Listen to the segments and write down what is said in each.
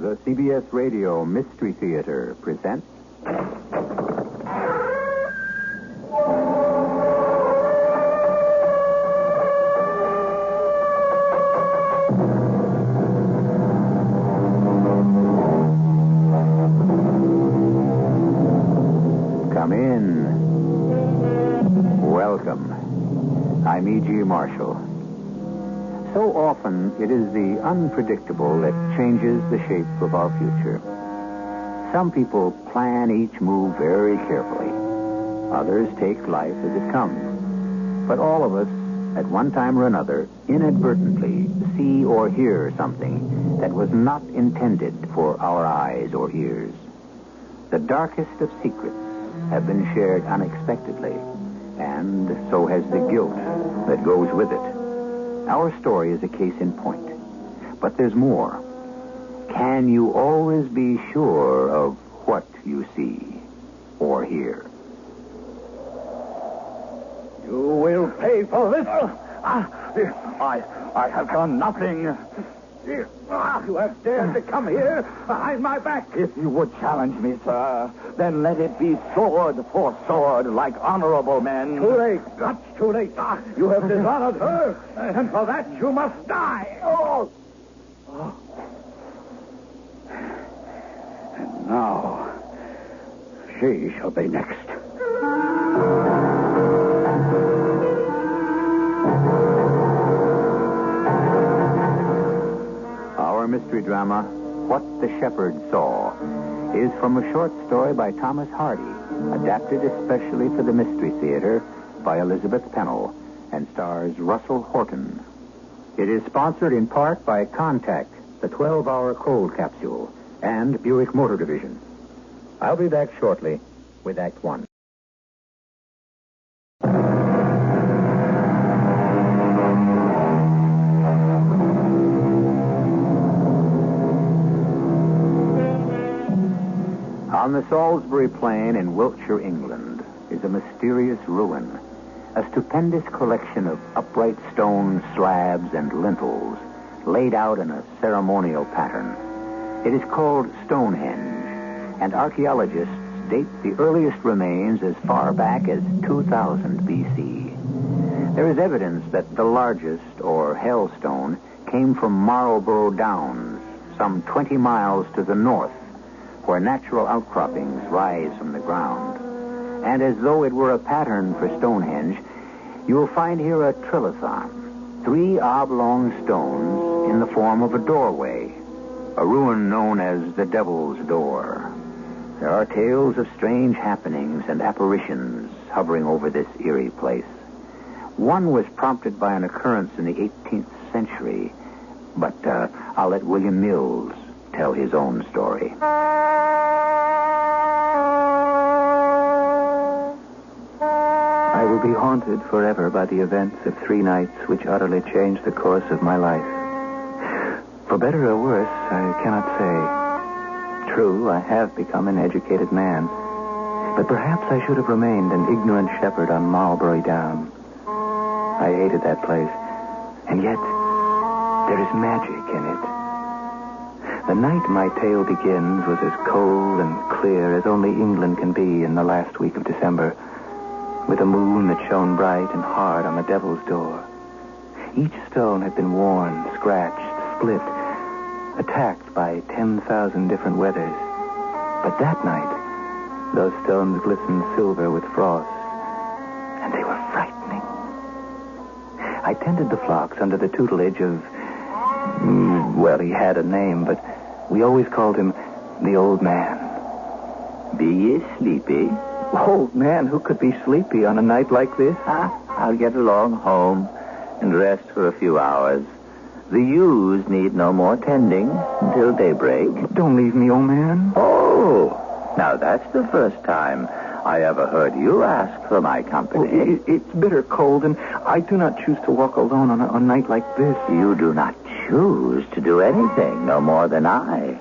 The CBS Radio Mystery Theater presents... Come in. Welcome. I'm E.G. Marshall. So often, it is the unpredictable that changes the shape of our future. Some people plan each move very carefully. Others take life as it comes. But all of us, at one time or another, inadvertently see or hear something that was not intended for our eyes or ears. The darkest of secrets have been shared unexpectedly, and so has the guilt that goes with it. Our story is a case in point. But there's more. Can you always be sure of what you see or hear? You will pay for this. I have done nothing. You have dared to come here behind my back. If you would challenge me, sir, then let it be sword for sword, like honorable men. Too late. Much too late. You have dishonored her, and for that you must die. And now, she shall be next. Our mystery drama, What the Shepherd Saw, is from a short story by Thomas Hardy, adapted especially for the Mystery Theater by Elizabeth Pennell, and stars Russell Horton. It is sponsored in part by Contact, the 12-hour cold capsule, and Buick Motor Division. I'll be back shortly with Act One. On the Salisbury Plain in Wiltshire, England, is a mysterious ruin, a stupendous collection of upright stone slabs and lintels laid out in a ceremonial pattern. It is called Stonehenge, and archaeologists date the earliest remains as far back as 2000 B.C. There is evidence that the largest, or Hailstone, came from Marlborough Downs, some 20 miles to the north, where natural outcroppings rise from the ground. And as though it were a pattern for Stonehenge, you will find here a trilithon, 3 oblong stones in the form of a doorway, a ruin known as the Devil's Door. There are tales of strange happenings and apparitions hovering over this eerie place. One was prompted by an occurrence in the 18th century, but I'll let William Mills tell his own story. I will be haunted forever by the events of 3 nights which utterly changed the course of my life. For better or worse, I cannot say. True, I have become an educated man, but perhaps I should have remained an ignorant shepherd on Marlborough Down. I hated that place, and yet there is magic in it. The night my tale begins was as cold and clear as only England can be in the last week of December, with a moon that shone bright and hard on the Devil's Door. Each stone had been worn, scratched, split, attacked by 10,000 different weathers. But that night, those stones glistened silver with frost, and they were frightening. I tended the flocks under the tutelage of... well, he had a name, but we always called him the Old Man. Be ye sleepy? Old man, who could be sleepy on a night like this? I'll get along home and rest for a few hours. The ewes need no more tending until daybreak. Don't leave me, old man. Oh, now that's the first time I ever heard you ask for my company. It's bitter cold, and I do not choose to walk alone on a night like this. You do not choose to do anything, no more than I.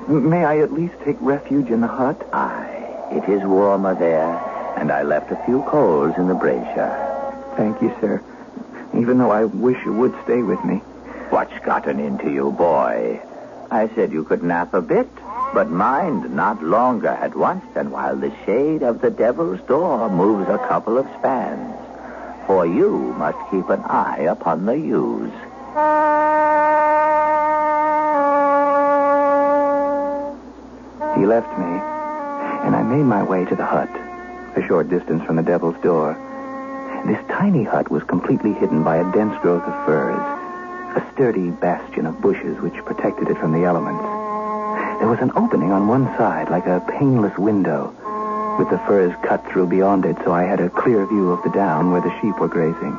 May I at least take refuge in the hut? Aye, it is warmer there, and I left a few coals in the brazier. Thank you, sir. Even though I wish you would stay with me. What's gotten into you, boy? I said you could nap a bit, but mind, not longer at once than while the shade of the devil's door moves a couple of spans. For you must keep an eye upon the ewes. He left me, and I made my way to the hut, a short distance from the devil's door. This tiny hut was completely hidden by a dense growth of firs, a sturdy bastion of bushes which protected it from the elements. There was an opening on one side, like a paneless window, with the firs cut through beyond it, so I had a clear view of the down where the sheep were grazing,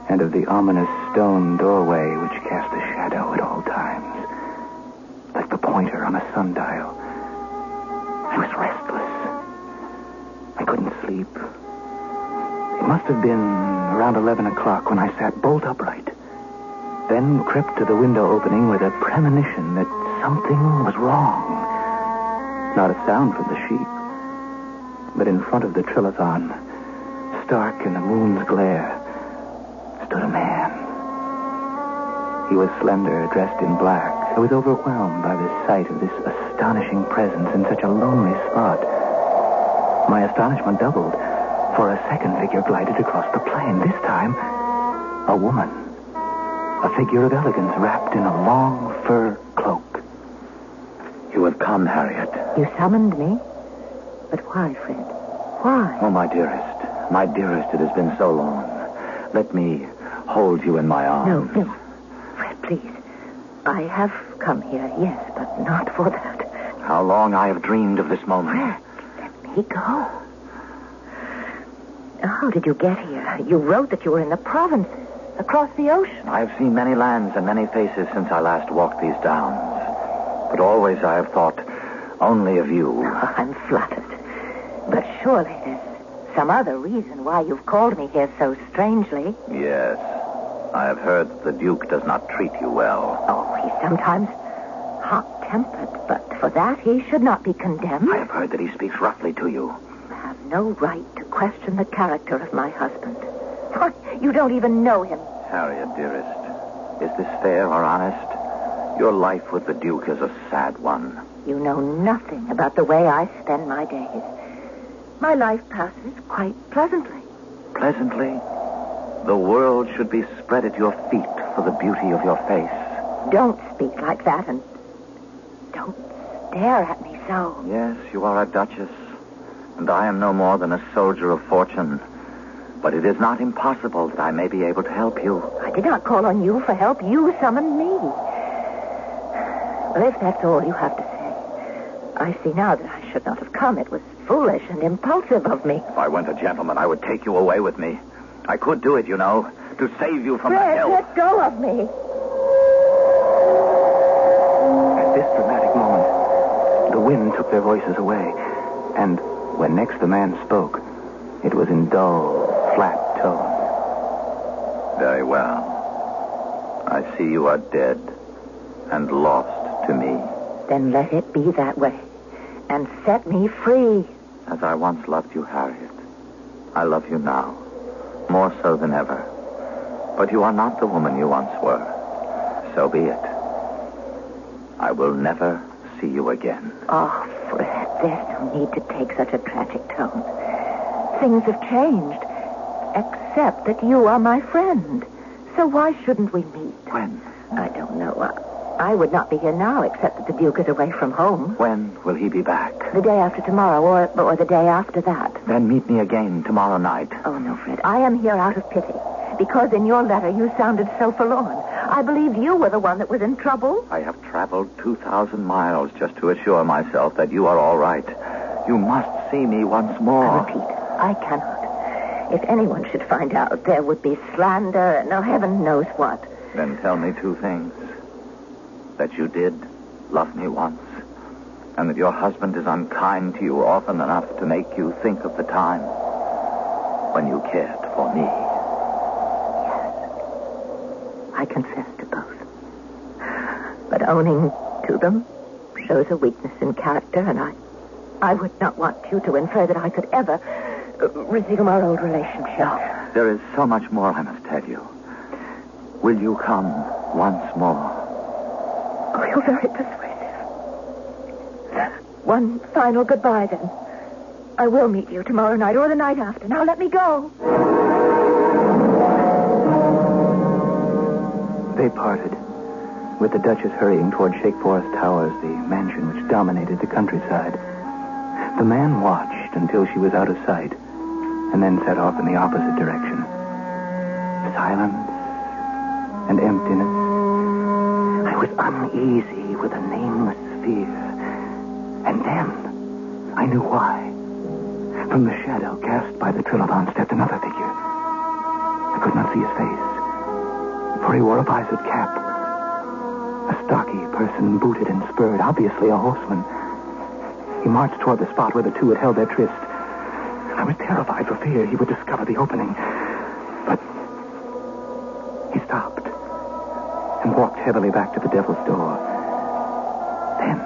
and of the ominous stone doorway which cast a shadow at all times, like the pointer on a sundial. I was restless. I couldn't sleep. It must have been around 11 o'clock when I sat bolt upright, then crept to the window opening with a premonition that something was wrong. Not a sound from the sheep, but in front of the trilithon, stark in the moon's glare, stood a man. He was slender, dressed in black. I was overwhelmed by the sight of this astonishing presence in such a lonely spot. My astonishment doubled, for a second figure glided across the plain. This time, a woman. A figure of elegance wrapped in a long fur cloak. You have come, Harriet. You summoned me? But why, Fred? Why? Oh, my dearest, it has been so long. Let me hold you in my arms. No. Fred, please. I have come here, yes, but not for that. How long I have dreamed of this moment. Fred, let me go. How did you get here? You wrote that you were in the provinces, across the ocean. I have seen many lands and many faces since I last walked these downs. But always I have thought only of you. Oh, I'm flattered. But surely there's some other reason why you've called me here so strangely. Yes. I have heard that the Duke does not treat you well. Oh, he's sometimes hot-tempered, but for that he should not be condemned. I have heard that he speaks roughly to you. I have no right to question the character of my husband. Why, you don't even know him. Harriet, dearest, is this fair or honest? Your life with the Duke is a sad one. You know nothing about the way I spend my days. My life passes quite pleasantly. Pleasantly? The world should be spread at your feet for the beauty of your face. Don't speak like that, and don't stare at me so. Yes, you are a duchess, and I am no more than a soldier of fortune. But it is not impossible that I may be able to help you. I did not call on you for help. You summoned me. Well, if that's all you have to say, I see now that I should not have come. It was foolish and impulsive of me. If I weren't a gentleman, I would take you away with me. I could do it, you know, to save you from Fred, the hell. let go of me. At this dramatic moment, the wind took their voices away, and when next the man spoke, it was in dull, flat tones. Very well. I see you are dead and lost to me. Then let it be that way, and set me free. As I once loved you, Harriet, I love you now, more so than ever. But you are not the woman you once were. So be it. I will never see you again. Oh, Fred, there's no need to take such a tragic tone. Things have changed, except that you are my friend. So why shouldn't we meet? When? I don't know. I would not be here now, except that the Duke is away from home. When will he be back? The day after tomorrow, or the day after that. Then meet me again tomorrow night. Oh, no, Fred. I am here out of pity. Because in your letter you sounded so forlorn. I believed you were the one that was in trouble. I have traveled 2,000 miles just to assure myself that you are all right. You must see me once more. I repeat, I cannot. If anyone should find out, there would be slander and heaven knows what. Then tell me two things. That you did love me once, and that your husband is unkind to you often enough to make you think of the time when you cared for me. Yes, I confess to both. But owning to them shows a weakness in character, and I would not want you to infer that I could ever resume our old relationship. No, there is so much more I must tell you. Will you come once more? Oh, you're very persuasive. One final goodbye, then. I will meet you tomorrow night or the night after. Now let me go. They parted, with the Duchess hurrying toward Shake Forest Towers, the mansion which dominated the countryside. The man watched until she was out of sight, and then set off in the opposite direction. Silence and emptiness. I was uneasy with a nameless fear. And then, I knew why. From the shadow cast by the Trilobon stepped another figure. I could not see his face, for he wore a visored cap. A stocky person, booted and spurred, obviously a horseman. He marched toward the spot where the two had held their tryst. I was terrified for fear he would discover the opening. But he stopped and walked heavily back to the Devil's Door. Then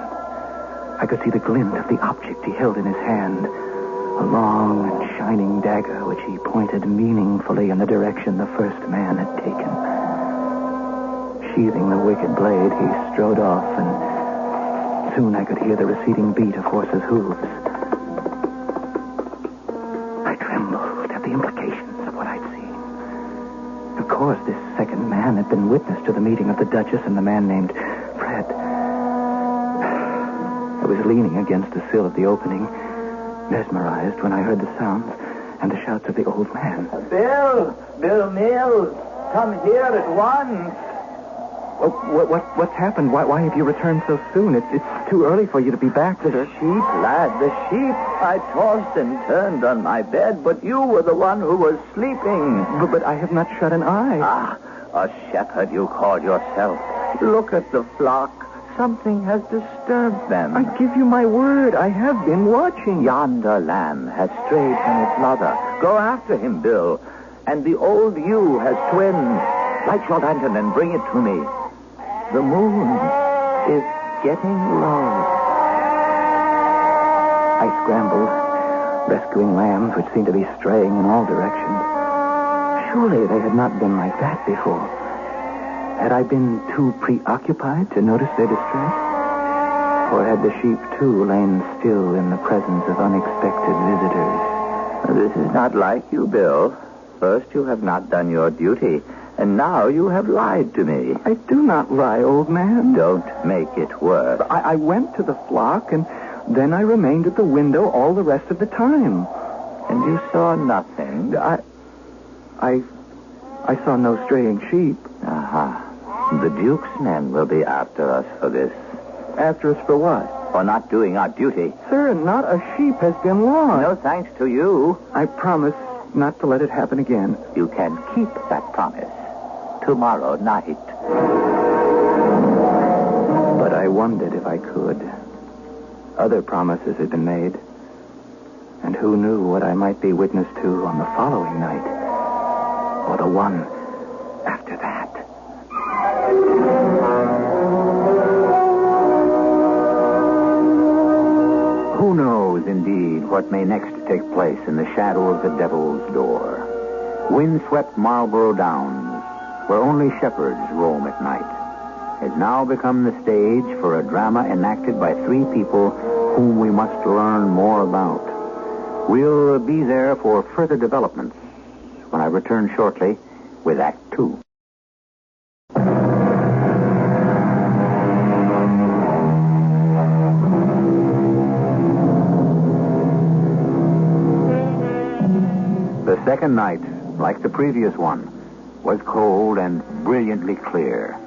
I could see the glint of the object he held in his hand, a long and shining dagger which he pointed meaningfully in the direction the first man had taken. Sheathing the wicked blade, he strode off, and soon I could hear the receding beat of horses' hooves. I trembled at the implications of what I'd seen. Of course, this second man had been witness to the meeting of the Duchess and the man named Fred. I was leaning against the sill of the opening, mesmerized when I heard the sounds and the shouts of the old man. Bill Mills, come here at once. What's happened? Why have you returned so soon? It's too early for you to be back, sir. Sheep, lad, the sheep. I tossed and turned on my bed, but you were the one who was sleeping. But I have not shut an eye. Ah, a shepherd you call yourself. Look at the flock. Something has disturbed them. I give you my word. I have been watching. Yonder lamb has strayed from its mother. Go after him, Bill. And the old ewe has twins. Light your lantern and bring it to me. The moon is getting low. I scrambled, rescuing lambs which seemed to be straying in all directions. Surely they had not been like that before. Had I been too preoccupied to notice their distress? Or had the sheep, too, lain still in the presence of unexpected visitors? This is not like you, Bill. First, you have not done your duty, and now you have lied to me. I do not lie, old man. Don't make it worse. I went to the flock, and then I remained at the window all the rest of the time. And you saw nothing? I saw no straying sheep. Aha. The Duke's men will be after us for this. After us for what? For not doing our duty. Sir, not a sheep has been lost. No thanks to you. I promise not to let it happen again. You can keep that promise. Tomorrow night. But I wondered if I could. Other promises had been made. And who knew what I might be witness to on the following night? Or the one after that. Who knows, indeed, what may next take place in the shadow of the Devil's Door. Windswept Marlborough Downs, where only shepherds roam at night, has now become the stage for a drama enacted by three people whom we must learn more about. We'll be there for further developments when I return shortly with Act 2. The second night, like the previous one, was cold and brilliantly clear,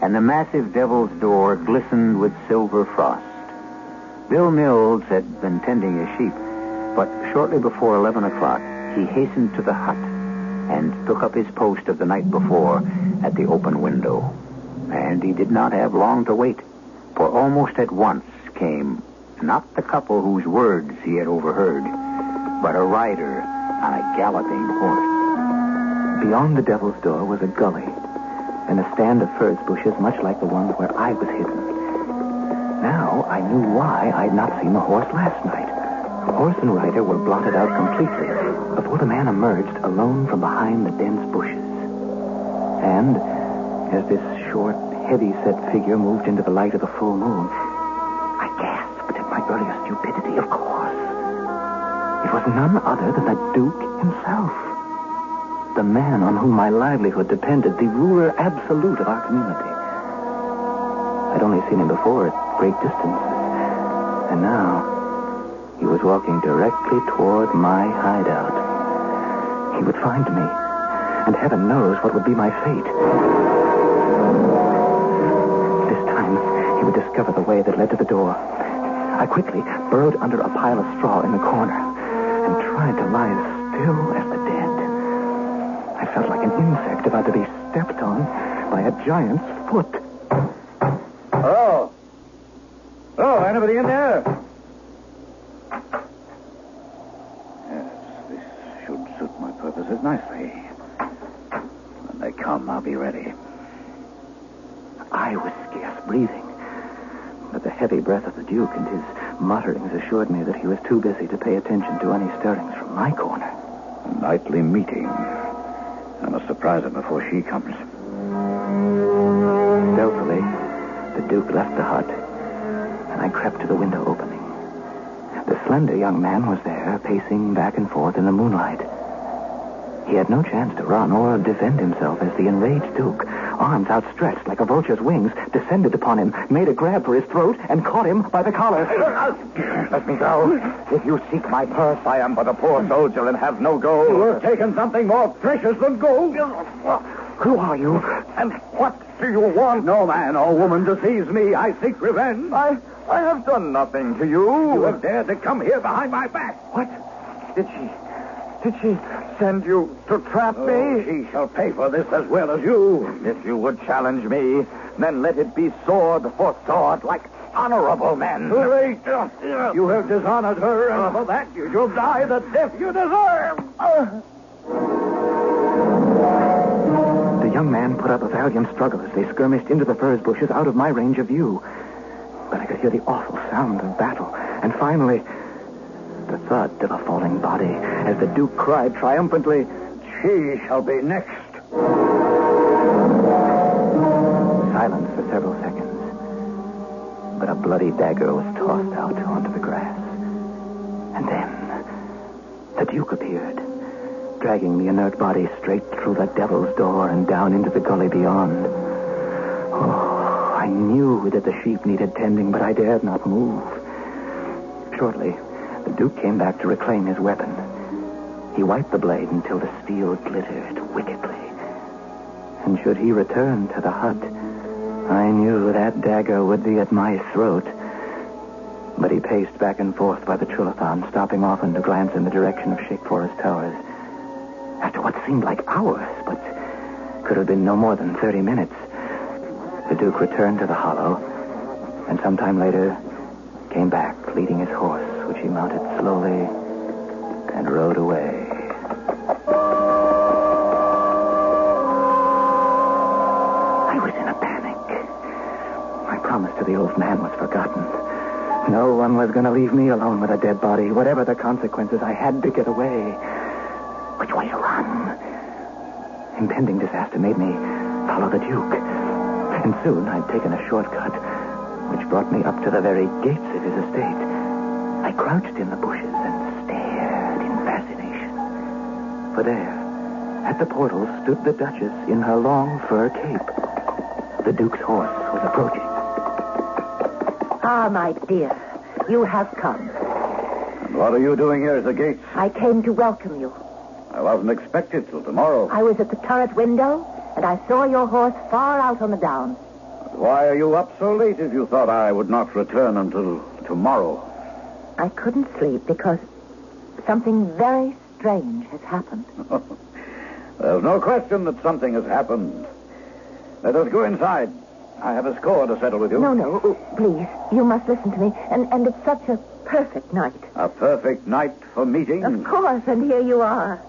and the massive Devil's Door glistened with silver frost. Bill Mills had been tending his sheep, but shortly before 11 o'clock, he hastened to the hut and took up his post of the night before at the open window. And he did not have long to wait, for almost at once came not the couple whose words he had overheard, but a rider on a galloping horse. Beyond the Devil's Door was a gully and a stand of furze bushes much like the one where I was hidden. Now I knew why I'd not seen the horse last night. The horse and rider were blotted out completely before the man emerged alone from behind the dense bushes. And as this short, heavy-set figure moved into the light of the full moon. I gasped at my earlier stupidity, of course. It was none other than the Duke himself. The man on whom my livelihood depended, the ruler absolute of our community. I'd only seen him before at great distances. And now, he was walking directly toward my hideout. He would find me, and heaven knows what would be my fate. This time, he would discover the way that led to the door. I quickly burrowed under a pile of straw in the corner and tried to lie as still as the dead. I felt like an insect about to be stepped on by a giant's foot. Hello? Hello, anybody in there? Yes, this should suit my purposes nicely. When they come, I'll be ready. I was scarce breathing, but the heavy breath of the Duke and his mutterings assured me that he was too busy to pay attention to any stirrings from my corner. A nightly meeting. I must surprise her before she comes. Stealthily, the Duke left the hut, and I crept to the window opening. The slender young man was there, pacing back and forth in the moonlight. He had no chance to run or defend himself as the enraged Duke, arms outstretched like a vulture's wings, descended upon him, made a grab for his throat, and caught him by the collar. Let me go. If you seek my purse, I am but a poor soldier and have no gold. You have taken something more precious than gold. Who are you, and what do you want? No man or woman deceives me. I seek revenge. I have done nothing to you. You have dared to come here behind my back. What? Did she send you to trap me? She shall pay for this as well as you. If you would challenge me, then let it be sword for sword, like honorable men. Wait. You have dishonored her, and for that you shall die the death you deserve. The young man put up a valiant struggle as they skirmished into the furze bushes out of my range of view. But I could hear the awful sound of battle, and finally, the thud of a falling body as the Duke cried triumphantly, "She shall be next." Silence for several seconds, but a bloody dagger was tossed out onto the grass. And then the Duke appeared, dragging the inert body straight through the devil's door and down into the gully beyond. Oh, I knew that the sheep needed tending, but I dared not move. Shortly, the Duke came back to reclaim his weapon. He wiped the blade until the steel glittered wickedly. And should he return to the hut, I knew that dagger would be at my throat. But he paced back and forth by the trilithon, stopping often to glance in the direction of Shake Forest Towers. After what seemed like hours, but could have been no more than 30 minutes, the Duke returned to the hollow, and sometime later came back, leading his horse, which he mounted slowly and rode away. I was in a panic. My promise to the old man was forgotten. No one was going to leave me alone with a dead body. Whatever the consequences, I had to get away. Which way to run? Impending disaster made me follow the Duke. And soon I'd taken a shortcut, which brought me up to the very gates of his estate. I crouched in the bushes and stared in fascination. For there, at the portal, stood the Duchess in her long fur cape. The Duke's horse was approaching. Ah, my dear, you have come. And what are you doing here at the gates? I came to welcome you. I wasn't expected till tomorrow. I was at the turret window, and I saw your horse far out on the down. Why are you up so late if you thought I would not return until tomorrow? I couldn't sleep because something very strange has happened. There's no question that something has happened. Let us go inside. I have a score to settle with you. No, please. You must listen to me. And it's such a perfect night. A perfect night for meeting? Of course, and here you are.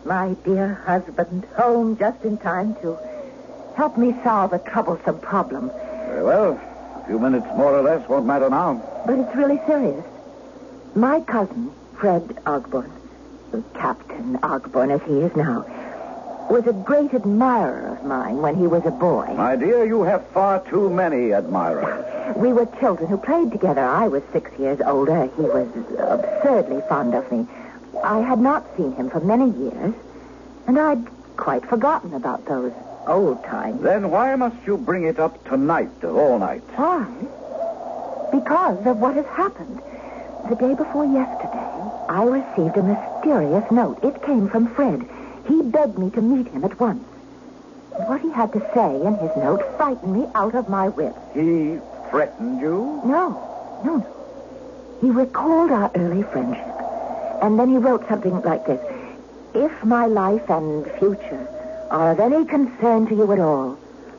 My dear husband, home just in time to help me solve a troublesome problem. Very well. A few minutes more or less won't matter now. But it's really serious. My cousin, Fred Ogborn, Captain Ogborn as he is now, was a great admirer of mine when he was a boy. My dear, you have far too many admirers. We were children who played together. I was 6 years older. He was absurdly fond of me. I had not seen him for many years, and I'd quite forgotten about those old times. Then why must you bring it up tonight of all nights? Why? Because of what has happened. The day before yesterday, I received a mysterious note. It came from Fred. He begged me to meet him at once. What he had to say in his note frightened me out of my wits. He threatened you? No. He recalled our early friendship. And then he wrote something like this. If my life and future are of any concern to you at all,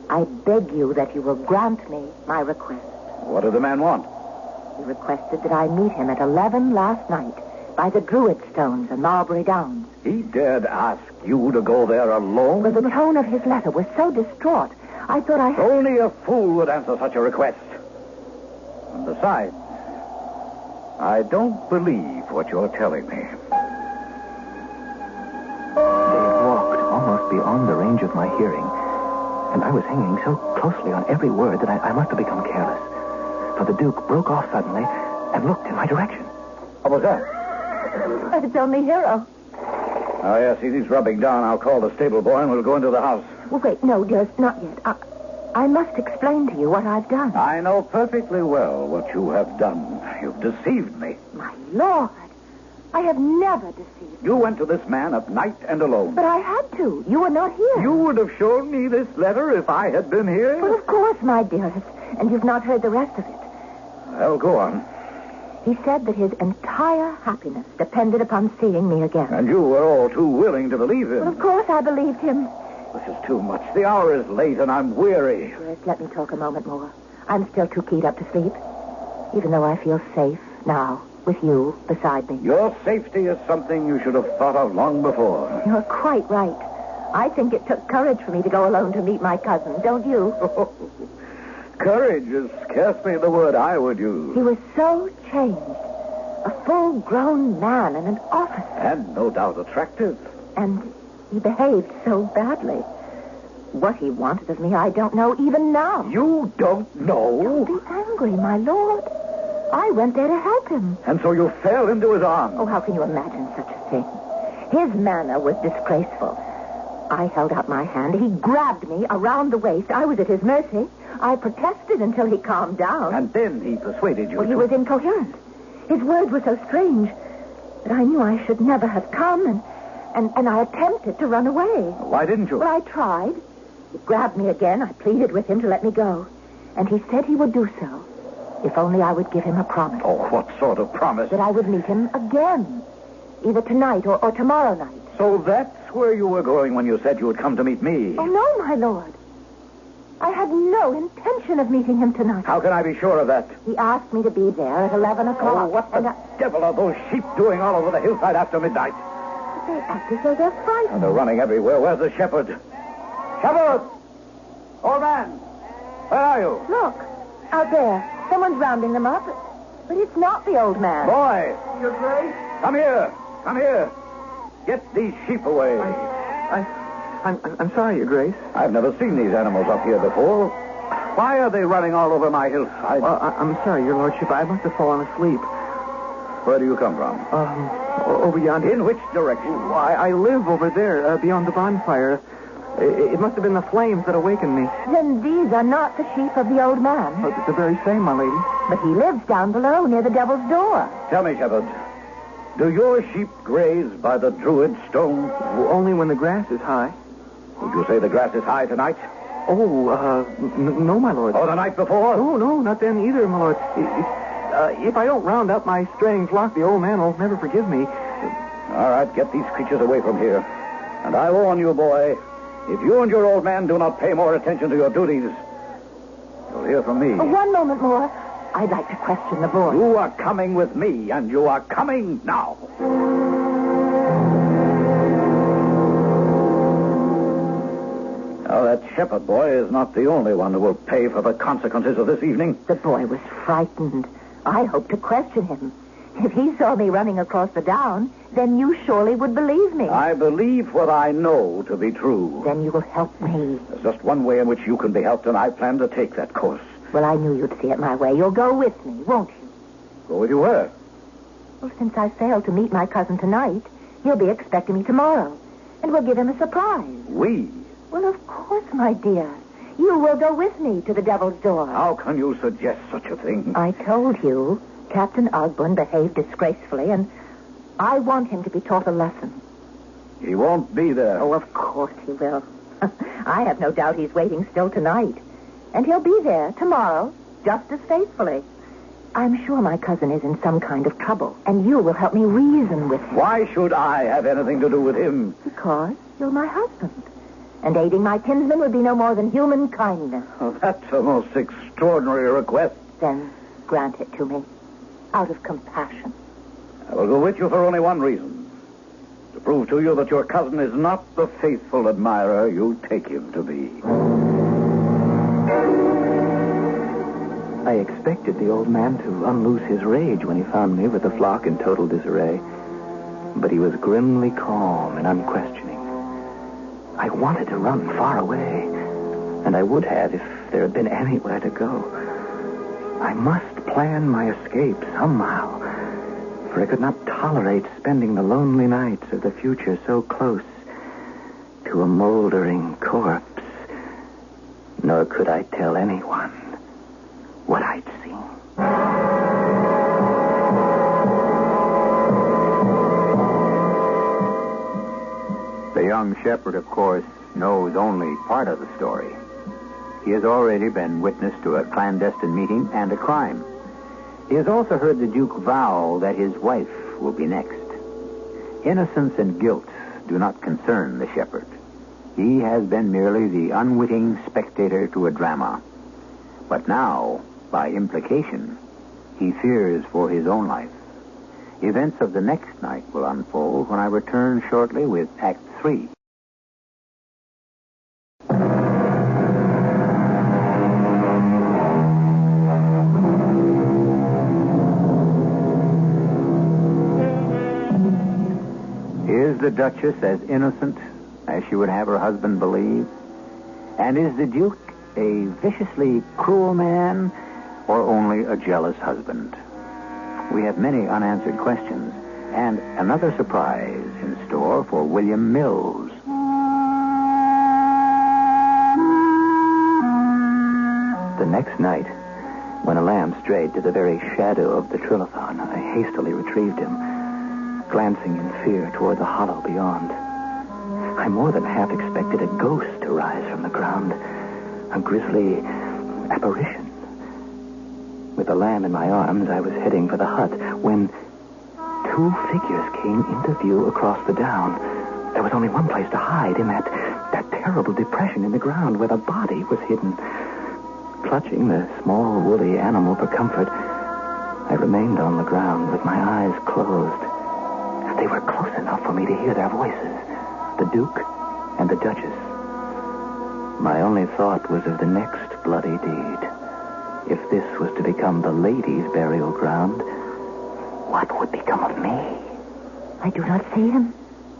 I beg you that you will grant me my request. What did the man want? He requested that I meet him at 11 last night by the Druid Stones in Marbury Downs. He dared ask you to go there alone? But the tone of his letter was so distraught, I thought I had... Only a fool would answer such a request. And besides, I don't believe what you're telling me. They had walked almost beyond the range of my hearing, and I was hanging so closely on every word that I must have become careless. For the Duke broke off suddenly and looked in my direction. What was that? It's only Hero. Oh, yes, he's rubbing down. I'll call the stable boy and we'll go into the house. Well, wait, no, dearest, not yet. I must explain to you what I've done. I know perfectly well what you have done. You've deceived me. My Lord, I have never deceived you. You went to this man at night and alone. But I had to. You were not here. You would have shown me this letter if I had been here? Well, of course, my dearest. And you've not heard the rest of it. Well, go on. He said that his entire happiness depended upon seeing me again. And you were all too willing to believe him. Well, of course I believed him. This is too much. The hour is late and I'm weary. Dearest, let me talk a moment more. I'm still too keyed up to sleep, even though I feel safe now with you beside me. Your safety is something you should have thought of long before. You're quite right. I think it took courage for me to go alone to meet my cousin, don't you? Courage is scarcely the word I would use. He was so changed. A full-grown man and an officer. And no doubt attractive. And he behaved so badly. What he wanted of me, I don't know even now. You don't know? Don't be angry, my lord. I went there to help him. And so you fell into his arms. Oh, how can you imagine such a thing? His manner was disgraceful. I held out my hand. He grabbed me around the waist. I was at his mercy. I protested until he calmed down. And then he persuaded you Well, he was incoherent. His words were so strange that I knew I should never have come, and I attempted to run away. Why didn't you? Well, I tried. He grabbed me again. I pleaded with him to let me go. And he said he would do so if only I would give him a promise. Oh, what sort of promise? That I would meet him again, either tonight or tomorrow night. So that's where you were going when you said you would come to meet me. Oh, no, my lord. I had no intention of meeting him tonight. How can I be sure of that? He asked me to be there at 11 o'clock. Oh, what the devil are those sheep doing all over the hillside after midnight? They act as though they're frightened. And they're running everywhere. Where's the shepherd? Shepherd! Old man! Where are you? Look, out there. Someone's rounding them up. But it's not the old man. Boy! Your Grace? Come here. Come here. Get these sheep away. I'm sorry, Your Grace. I've never seen these animals up here before. Why are they running all over my hillside? I'm sorry, Your Lordship. I must have fallen asleep. Where do you come from? Over yonder. In which direction? I live over there, beyond the bonfire. It must have been the flames that awakened me. Then these are not the sheep of the old man. Oh, the very same, my lady. But he lives down below near the Devil's Door. Tell me, shepherd, do your sheep graze by the Druid Stone? Well, only when the grass is high. Would you say the grass is high tonight? Oh, no, my lord. Oh, the night before? No, not then either, my lord. If I don't round up my straying flock, the old man will never forgive me. All right, get these creatures away from here. And I warn you, boy, if you and your old man do not pay more attention to your duties, you'll hear from me. Oh, one moment more. I'd like to question the boy. You are coming with me, and you are coming now. Now, that shepherd boy is not the only one who will pay for the consequences of this evening. The boy was frightened. I hoped to question him. If he saw me running across the down, then you surely would believe me. I believe what I know to be true. Then you will help me. There's just one way in which you can be helped, and I plan to take that course. Well, I knew you'd see it my way. You'll go with me, won't you? Go with you where? Well, since I failed to meet my cousin tonight, he'll be expecting me tomorrow. And we'll give him a surprise. We? Well, of course, my dear. You will go with me to the Devil's Door. How can you suggest such a thing? I told you Captain Ogburn behaved disgracefully, and I want him to be taught a lesson. He won't be there. Oh, of course he will. I have no doubt he's waiting still tonight. And he'll be there tomorrow, just as faithfully. I'm sure my cousin is in some kind of trouble, and you will help me reason with him. Why should I have anything to do with him? Because you're my husband. And aiding my kinsman would be no more than human kindness. Oh, that's a most extraordinary request. Then grant it to me, out of compassion. I will go with you for only one reason. To prove to you that your cousin is not the faithful admirer you take him to be. I expected the old man to unloose his rage when he found me with the flock in total disarray. But he was grimly calm and unquestioning. I wanted to run far away, and I would have if there had been anywhere to go. I must plan my escape somehow, for I could not tolerate spending the lonely nights of the future so close to a moldering corpse. Nor could I tell anyone what I'd seen. The young shepherd, of course, knows only part of the story. He has already been witness to a clandestine meeting and a crime. He has also heard the Duke vow that his wife will be next. Innocence and guilt do not concern the shepherd. He has been merely the unwitting spectator to a drama. But now, by implication, he fears for his own life. Events of the next night will unfold when I return shortly with Act 3. Is the Duchess as innocent as she would have her husband believe? And is the Duke a viciously cruel man or only a jealous husband? We have many unanswered questions and another surprise in store for William Mills. The next night, when a lamb strayed to the very shadow of the trilithon, I hastily retrieved him, glancing in fear toward the hollow beyond. I more than half expected a ghost to rise from the ground, a grisly apparition. With the lamb in my arms, I was heading for the hut when two figures came into view across the down. There was only one place to hide, in that terrible depression in the ground where the body was hidden. Clutching the small, woolly animal for comfort, I remained on the ground with my eyes closed. They were close enough for me to hear their voices, the Duke and the Duchess. My only thought was of the next bloody deed. If this was to become the lady's burial ground, what would become of me? I do not see him.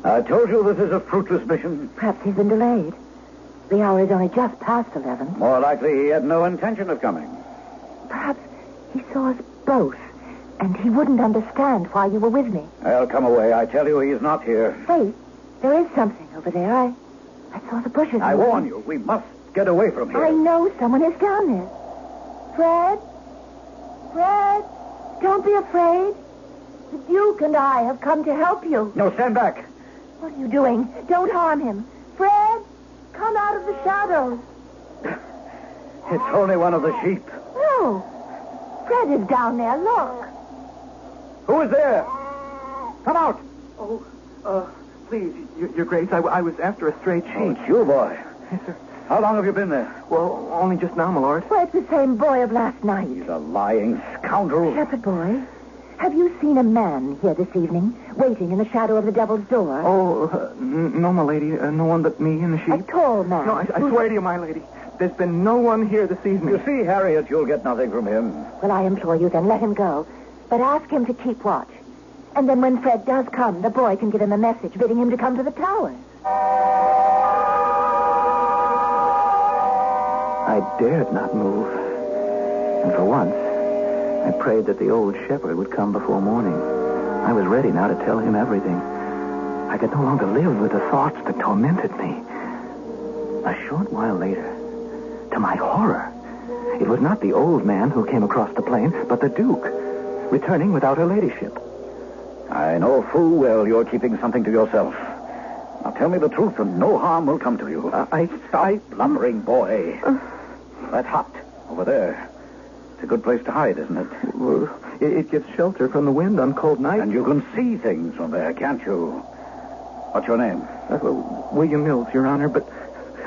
I told you this is a fruitless mission. Perhaps he's been delayed. The hour is only just past 11. More likely he had no intention of coming. Perhaps he saw us both, and he wouldn't understand why you were with me. I'll come away. I tell you, he's not here. Wait, there is something over there. I saw the bushes. I warn you, we must get away from here. I know someone is down there. Fred? Fred? Don't be afraid. The Duke and I have come to help you. No, stand back. What are you doing? Don't harm him. Fred, come out of the shadows. It's only one of the sheep. No. Fred is down there. Look. Who is there? Come out. Oh, please, Your Grace, I was after a stray sheep. Oh, it's you, boy. Yes, sir. How long have you been there? Well, only just now, my lord. Well, it's the same boy of last night. He's a lying scoundrel. Shepherd boy, have you seen a man here this evening, waiting in the shadow of the Devil's Door? Oh, no, my lady. No one but me and the sheep. A tall man. No, I swear to you, my lady. There's been no one here this evening. You see, Harriet, you'll get nothing from him. Well, I implore you then, let him go. But ask him to keep watch. And then when Fred does come, the boy can give him a message bidding him to come to the towers. I dared not move. And for once, I prayed that the old shepherd would come before morning. I was ready now to tell him everything. I could no longer live with the thoughts that tormented me. A short while later, to my horror, it was not the old man who came across the plain, but the Duke, returning without her ladyship. I know full well you're keeping something to yourself. Now tell me the truth and no harm will come to you. Stop blubbering, boy. That hut over there. It's a good place to hide, isn't it? Well, it gives shelter from the wind on cold nights. And you can see things from there, can't you? What's your name? William Mills, Your Honor, but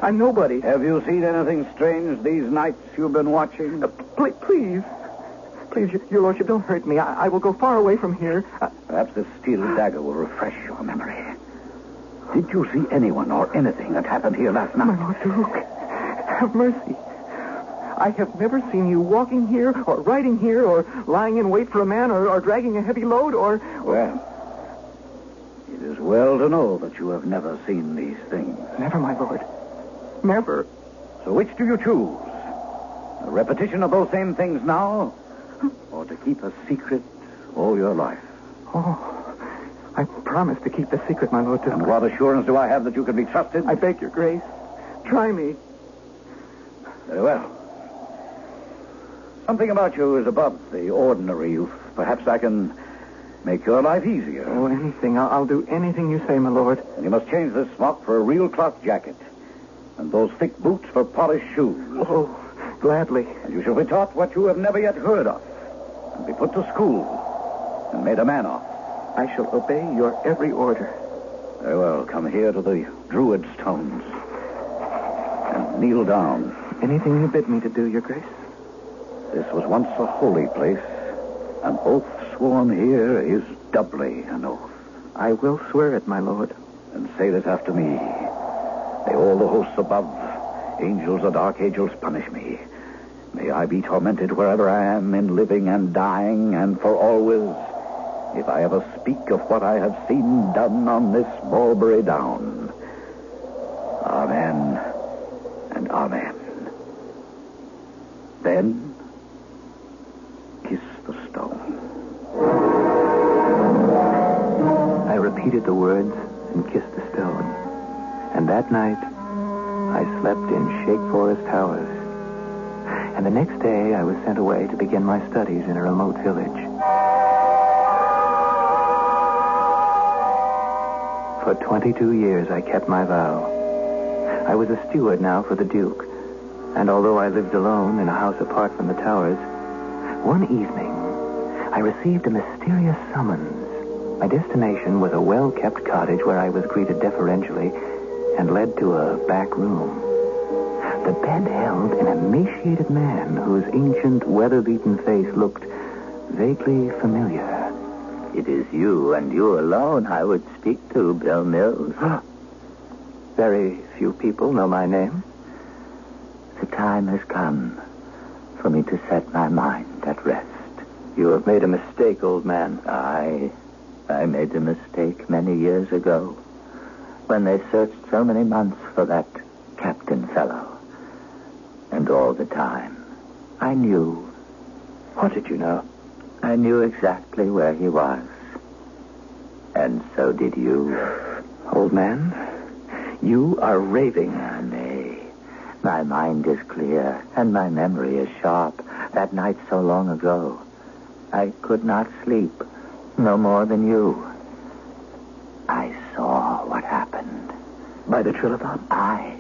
I'm nobody. Have you seen anything strange these nights you've been watching? Please, Your Lordship, don't hurt me. I will go far away from here. Perhaps this steel dagger will refresh your memory. Did you see anyone or anything that happened here last night? My Lord Duke, have mercy. I have never seen you walking here, or riding here, or lying in wait for a man, or dragging a heavy load, or... Well, it is well to know that you have never seen these things. Never, my lord. Never. So which do you choose? A repetition of those same things now, or to keep a secret all your life? Oh, I promise to keep the secret, my Lord Duke. And what assurance do I have that you can be trusted? I beg your grace. Try me. Very well. Something about you is above the ordinary youth. Perhaps I can make your life easier. Oh, anything. I'll do anything you say, my lord. And you must change this smock for a real cloth jacket. And those thick boots for polished shoes. Oh, gladly. And you shall be taught what you have never yet heard of. And be put to school. And made a man of. I shall obey your every order. Very well. Come here to the Druid stones. And kneel down. Anything you bid me to do, Your Grace. This was once a holy place. An oath sworn here is doubly an oath. I will swear it, my lord. And say this after me. May all the hosts above, angels and archangels, punish me. May I be tormented wherever I am, in living and dying, and for always, if I ever speak of what I have seen done on this Mulberry Down. Amen and amen. Then, kiss the stone. I repeated the words and kissed the stone. And that night, I slept in Shake Forest Towers. And the next day, I was sent away to begin my studies in a remote village. For 22 years, I kept my vow. I was a steward now for the Duke. And although I lived alone in a house apart from the towers, one evening, I received a mysterious summons. My destination was a well-kept cottage where I was greeted deferentially and led to a back room. The bed held an emaciated man whose ancient, weather-beaten face looked vaguely familiar. It is you and you alone I would speak to, Bill Mills. Very few people know my name. The time has come for me to set my mind at rest. You have made a mistake, old man. I made a mistake many years ago when they searched so many months for that captain fellow. And all the time, I knew. What did you know? I knew exactly where he was. And so did you. Old man, you are raving. Nay, my mind is clear, and my memory is sharp. That night so long ago, I could not sleep, no more than you. I saw what happened. By the Trilithon? Aye.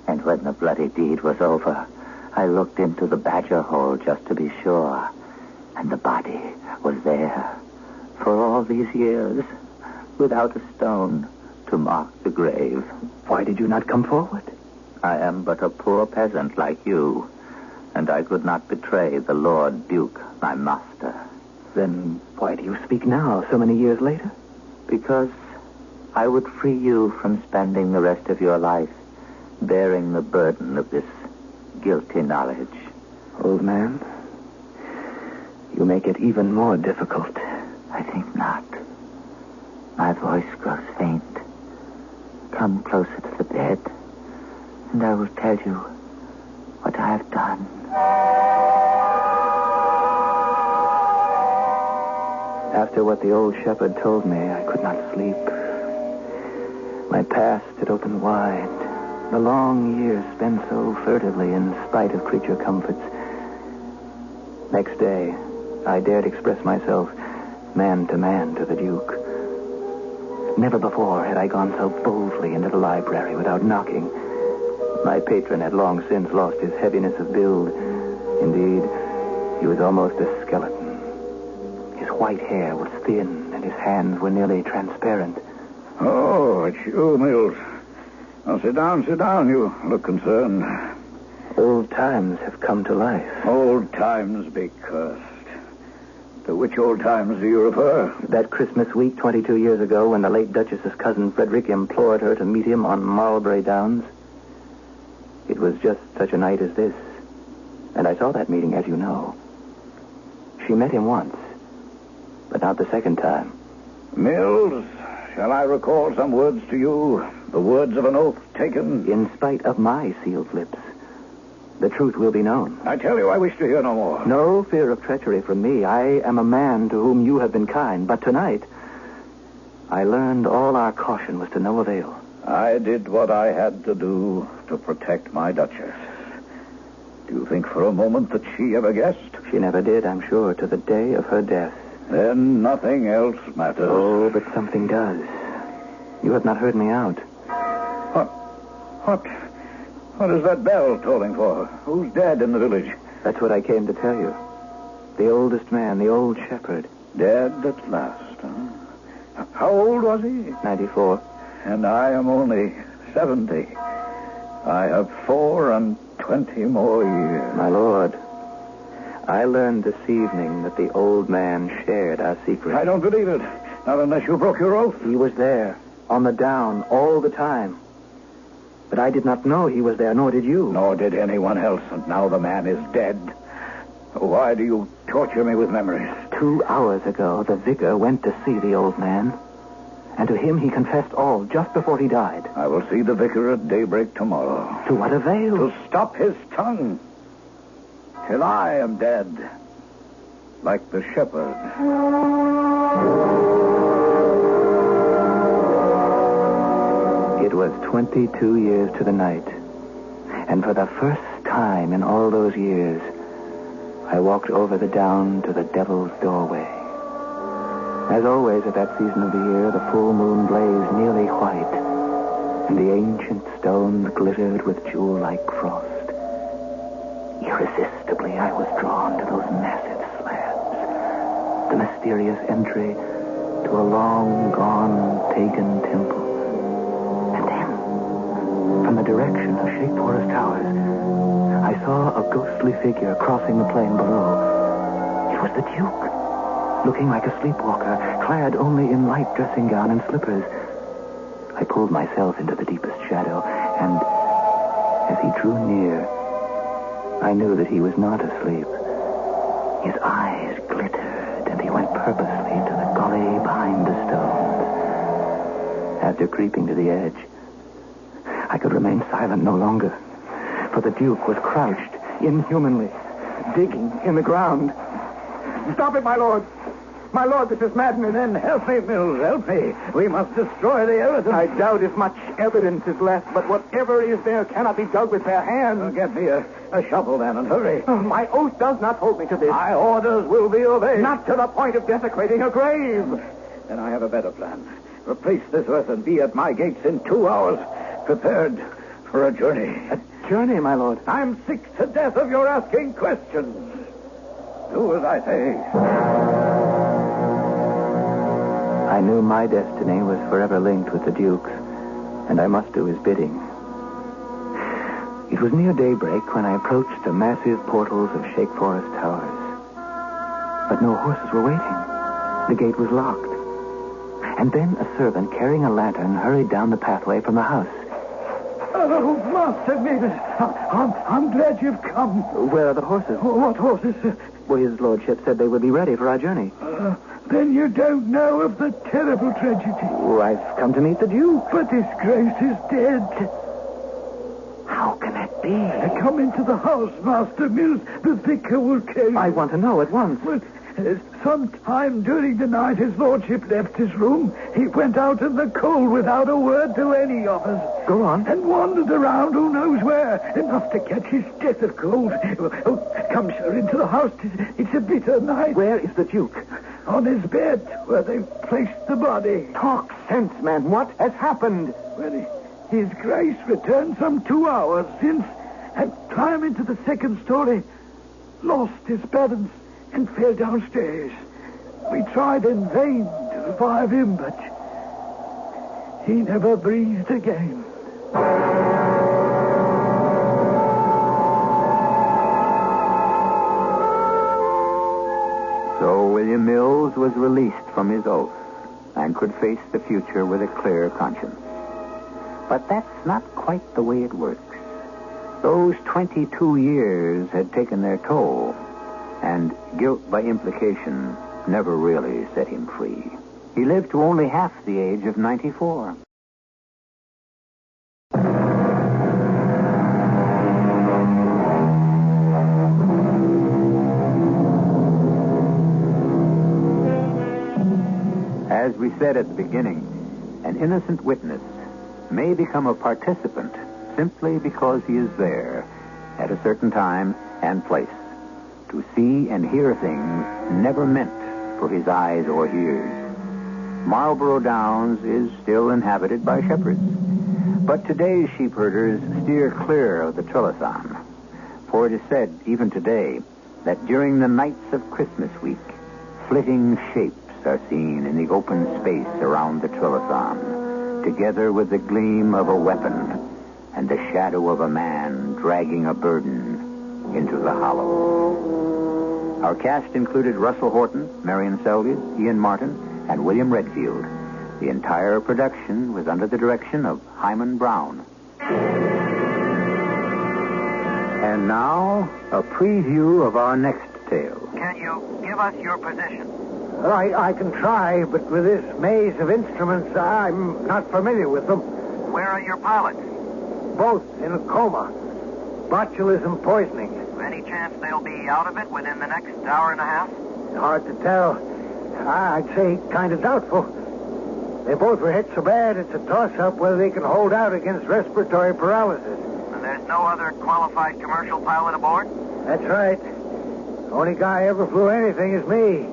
And when the bloody deed was over, I looked into the badger hole just to be sure. And the body was there for all these years, without a stone to mark the grave. Why did you not come forward? I am but a poor peasant like you, and I could not betray the Lord Duke, my master. Then why do you speak now, so many years later? Because I would free you from spending the rest of your life bearing the burden of this guilty knowledge. Old man, you to make it even more difficult. I think not. My voice grows faint. Come closer to the bed, and I will tell you what I have done. After what the old shepherd told me, I could not sleep. My past had opened wide. The long years spent so furtively in spite of creature comforts. Next day, I dared express myself man to man to the Duke. Never before had I gone so boldly into the library without knocking. My patron had long since lost his heaviness of build. Indeed, he was almost a skeleton. His white hair was thin, and his hands were nearly transparent. Oh, it's you, Mills. Now, sit down. You look concerned. Old times have come to life. Old times be cursed. To which old times do you refer? That Christmas week 22 years ago when the late Duchess's cousin Frederick implored her to meet him on Marlbury Downs. It was just such a night as this. And I saw that meeting, as you know. She met him once, but not the second time. Mills, shall I recall some words to you? The words of an oath taken? In spite of my sealed lips, the truth will be known. I tell you, I wish to hear no more. No fear of treachery from me. I am a man to whom you have been kind. But tonight, I learned all our caution was to no avail. I did what I had to do to protect my Duchess. Do you think for a moment that she ever guessed? She never did, I'm sure, to the day of her death. Then nothing else matters. Oh, but something does. You have not heard me out. What is that bell tolling for? Who's dead in the village? That's what I came to tell you. The oldest man, the old shepherd. Dead at last, huh? How old was he? 94. And I am only 70. I have 24 more years. My lord, I learned this evening that the old man shared our secret. I don't believe it. Not unless you broke your oath. He was there, on the down, all the time. But I did not know he was there, nor did you. Nor did anyone else, and now the man is dead. Why do you torture me with memories? 2 hours ago, the vicar went to see the old man. And to him he confessed all, just before he died. I will see the vicar at daybreak tomorrow. To what avail? To stop his tongue. Till I am dead. Like the shepherd. It was 22 years to the night. And for the first time in all those years, I walked over the down to the devil's doorway. As always at that season of the year, the full moon blazed nearly white, and the ancient stones glittered with jewel-like frost. Irresistibly, I was drawn to those massive slabs, the mysterious entry to a long-gone pagan temple. And then, from the direction of Shake Forest Towers, I saw a ghostly figure crossing the plain below. It was the Duke, looking like a sleepwalker, clad only in light dressing gown and slippers. I pulled myself into the deepest shadow, and as he drew near, I knew that he was not asleep. His eyes glittered, and he went purposely to the gully behind the stones. After creeping to the edge, I could remain silent no longer, for the Duke was crouched inhumanly, digging in the ground. Stop it, my lord. My lord, this is maddening. Then help me, Mills, help me. We must destroy the evidence. I doubt if much evidence is left, but whatever is there cannot be dug with their hands. Get me a shovel, then, and hurry. Oh, my oath does not hold me to this. My orders will be obeyed. Not to the point of desecrating a grave. Then I have a better plan. Replace this earth and be at my gates in 2 hours, prepared for a journey. A journey, my lord? I'm sick to death of your asking questions. Do as I say. I knew my destiny was forever linked with the Duke's, and I must do his bidding. It was near daybreak when I approached the massive portals of Shake Forest Towers. But no horses were waiting. The gate was locked. And then a servant carrying a lantern hurried down the pathway from the house. Oh, Master Mavis, I'm glad you've come. Where are the horses? What horses? Well, his lordship said they would be ready for our journey. Then you don't know of the terrible tragedy. Oh, I've come to meet the Duke. But his grace is dead. How can it be? Come into the house, Master Mills. The vicar will tell you. I want to know at once. Well, sometime during the night, his lordship left his room. He went out in the cold without a word to any of us. Go on. And wandered around who knows where, enough to catch his death of cold. Oh, come, sir, into the house. It's a bitter night. Where is the Duke? On his bed, where they've placed the body. Talk sense, man. What has happened? Well, his grace returned some 2 hours since and climbed into the second story, lost his balance, and fell downstairs. We tried in vain to revive him, but he never breathed again. So William Mills was released from his oath and could face the future with a clear conscience. But that's not quite the way it works. Those 22 years had taken their toll, and guilt by implication never really set him free. He lived to only half the age of 94. As we said at the beginning, an innocent witness may become a participant simply because he is there at a certain time and place to see and hear things never meant for his eyes or ears. Marlborough Downs is still inhabited by shepherds, but today's sheep herders steer clear of the Trilithon, for it is said even today that during the nights of Christmas week, flitting shapes are seen in the open space around the Trilithon, together with the gleam of a weapon and the shadow of a man dragging a burden into the hollow. Our cast included Russell Horton, Marion Seldes, Ian Martin, and William Redfield. The entire production was under the direction of Hyman Brown. And now, a preview of our next tale. Can you give us your position? I can try, but with this maze of instruments, I'm not familiar with them. Where are your pilots? Both in a coma. Botulism poisoning. Any chance they'll be out of it within the next hour and a half? Hard to tell. I'd say kind of doubtful. They both were hit so bad, it's a toss-up whether they can hold out against respiratory paralysis. And there's no other qualified commercial pilot aboard? That's right. Only guy ever flew anything is me.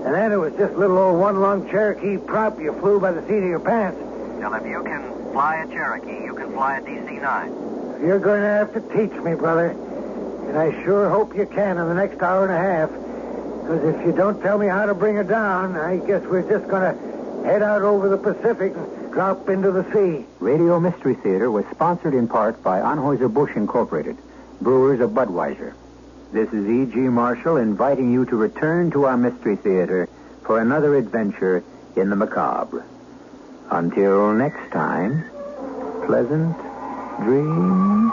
And then it was just a little old one-lung Cherokee prop you flew by the seat of your pants. Well, if you can fly a Cherokee, you can fly a DC-9. You're going to have to teach me, brother. And I sure hope you can in the next hour and a half. Because if you don't tell me how to bring her down, I guess we're just going to head out over the Pacific and drop into the sea. Radio Mystery Theater was sponsored in part by Anheuser-Busch Incorporated, brewers of Budweiser. This is E.G. Marshall inviting you to return to our Mystery Theater for another adventure in the macabre. Until next time, pleasant dreams.